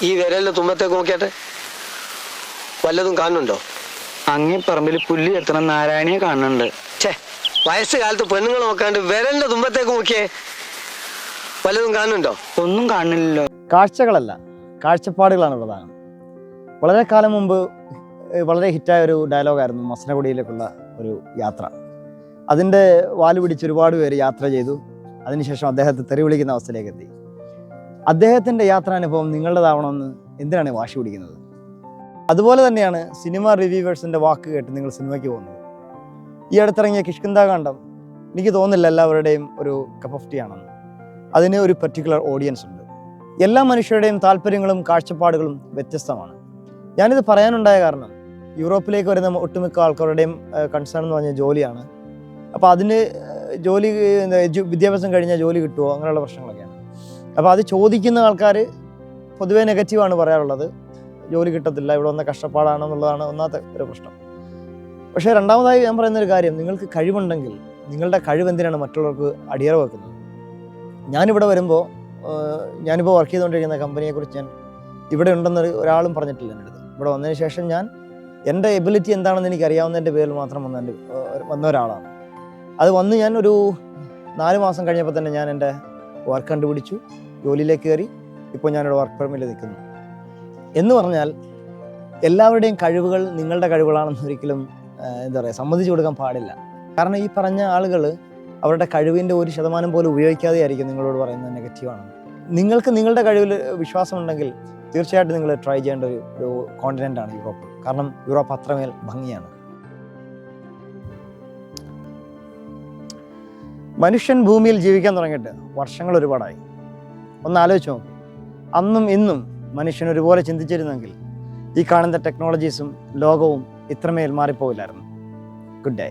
ഈ വിരലിന്റെ തുമ്പത്തേക്ക് നോക്കിയാട്ടെ, വല്ലതും കാണുന്നുണ്ടോ? അങ്ങേ പറമ്പിൽ പുല്ല് എത്തണം നാരായണിയെ കാണുന്നുണ്ട്. ഛേ, വയസ്സുകാലത്ത് പെണ്ണുങ്ങൾ നോക്കാണ്ട് വിരലിന്റെ തുമ്പത്തേക്ക് നോക്കിയേ, വല്ലതും കാണുന്നുണ്ടോ? ഒന്നും കാണുന്നില്ലല്ലോ. കാഴ്ചകളല്ല, കാഴ്ചപ്പാടുകളാണ് പ്രധാനം. വളരെ കാലം മുമ്പ് വളരെ ഹിറ്റായ ഒരു ഡയലോഗായിരുന്നു മസനഗുഡിയിലേക്കുള്ള ഒരു യാത്ര. അതിൻ്റെ വാല് പിടിച്ച് ഒരുപാട് പേര് യാത്ര ചെയ്തു. അതിനുശേഷം അദ്ദേഹത്തെ തെറി വിളിക്കുന്ന അവസ്ഥയിലേക്ക് എത്തി. അദ്ദേഹത്തിൻ്റെ യാത്രാനുഭവം നിങ്ങളുടേതാവണമെന്ന് എന്തിനാണ് വാശി പിടിക്കുന്നത്? അതുപോലെ തന്നെയാണ് സിനിമ റിവ്യൂവേഴ്സിൻ്റെ വാക്ക് കേട്ട് നിങ്ങൾ സിനിമയ്ക്ക് പോകുന്നത്. ഈ അടുത്തിറങ്ങിയ കിഷ്കിന്ധാകാന്ഡം എനിക്ക് തോന്നുന്നില്ല എല്ലാവരുടെയും ഒരു കപ്പ് ഓഫ് ടീ ആണെന്ന്. അതിന് ഒരു പെർട്ടിക്കുലർ ഓഡിയൻസ് ഉണ്ട്. എല്ലാ മനുഷ്യരുടെയും താല്പര്യങ്ങളും കാഴ്ചപ്പാടുകളും വ്യത്യസ്തമാണ്. ഞാനിത് പറയാനുണ്ടായ കാരണം യൂറോപ്പിലേക്ക് വരുന്ന ഒട്ടുമിക്ക ആൾക്കാരുടെയും കൺസേൺ എന്ന് പറഞ്ഞ ജോലിയാണ്. അപ്പോൾ അതിന് വിദ്യാഭ്യാസം കഴിഞ്ഞാൽ ജോലി കിട്ടുമോ അങ്ങനെയുള്ള പ്രശ്നങ്ങളൊക്കെയാണ്. അപ്പോൾ അത് ചോദിക്കുന്ന ആൾക്കാർ പൊതുവേ നെഗറ്റീവാണ് പറയാറുള്ളത്. ജോലി കിട്ടത്തില്ല, ഇവിടെ വന്ന കഷ്ടപ്പാടാണെന്നുള്ളതാണ് ഒന്നാമത്തെ ഒരു പ്രശ്നം. പക്ഷേ രണ്ടാമതായി ഞാൻ പറയുന്നൊരു കാര്യം, നിങ്ങൾക്ക് കഴിവുണ്ടെങ്കിൽ നിങ്ങളുടെ കഴിവ് എന്തിനാണ് മറ്റുള്ളവർക്ക് അടിയറ വെക്കുന്നത്? ഞാനിവിടെ വരുമ്പോൾ ഞാനിപ്പോൾ വർക്ക് ചെയ്തുകൊണ്ടിരിക്കുന്ന കമ്പനിയെക്കുറിച്ച് ഞാൻ ഇവിടെ ഉണ്ടെന്ന് ഒരാളും പറഞ്ഞിട്ടില്ല എൻ്റെ അടുത്ത്. ഇവിടെ വന്നതിന് ശേഷം ഞാൻ എൻ്റെ എബിലിറ്റി എന്താണെന്ന് എനിക്ക് അറിയാവുന്നതിൻ്റെ പേരിൽ മാത്രം വന്ന ഒരാളാണ്. അത് വന്ന് ഞാൻ ഒരു 4 മാസം കഴിഞ്ഞപ്പോൾ തന്നെ ഞാൻ എൻ്റെ വർക്ക് കണ്ടുപിടിച്ചു, ജോലിയിലേക്ക് കയറി. ഇപ്പോൾ ഞാനിവിടെ വർക്ക് പെർമിറ്റിൽ നിൽക്കുന്നു. എന്ന് പറഞ്ഞാൽ എല്ലാവരുടെയും കഴിവുകൾ നിങ്ങളുടെ കഴിവുകളാണെന്ന് ഒരിക്കലും എന്താ പറയുക സമ്മതിച്ചു കൊടുക്കാൻ പാടില്ല. കാരണം ഈ പറഞ്ഞ ആളുകൾ അവരുടെ കഴിവിൻ്റെ 1% പോലും ഉപയോഗിക്കാതെ ആയിരിക്കും നിങ്ങളോട് പറയുന്നത് നെഗറ്റീവാണ്. നിങ്ങൾക്ക് നിങ്ങളുടെ കഴിവിൽ വിശ്വാസമുണ്ടെങ്കിൽ തീർച്ചയായിട്ടും നിങ്ങൾ ട്രൈ ചെയ്യേണ്ട ഒരു കോണ്ടിനെൻ്റാണ് യൂറോപ്പ്. കാരണം യൂറോപ്പ് അത്രമേൽ ഭംഗിയാണ്. മനുഷ്യൻ ഭൂമിയിൽ ജീവിക്കാൻ തുടങ്ങിയിട്ട് വർഷങ്ങൾ ഒരുപാടായി. ഒന്ന് ആലോചിച്ച് നോക്കും, അന്നും ഇന്നും മനുഷ്യൻ ഒരുപോലെ ചിന്തിച്ചിരുന്നെങ്കിൽ ഈ കാണുന്ന ടെക്നോളജീസും ലോകവും ഇത്രമേൽ മാറിപ്പോവില്ലായിരുന്നു. Good day.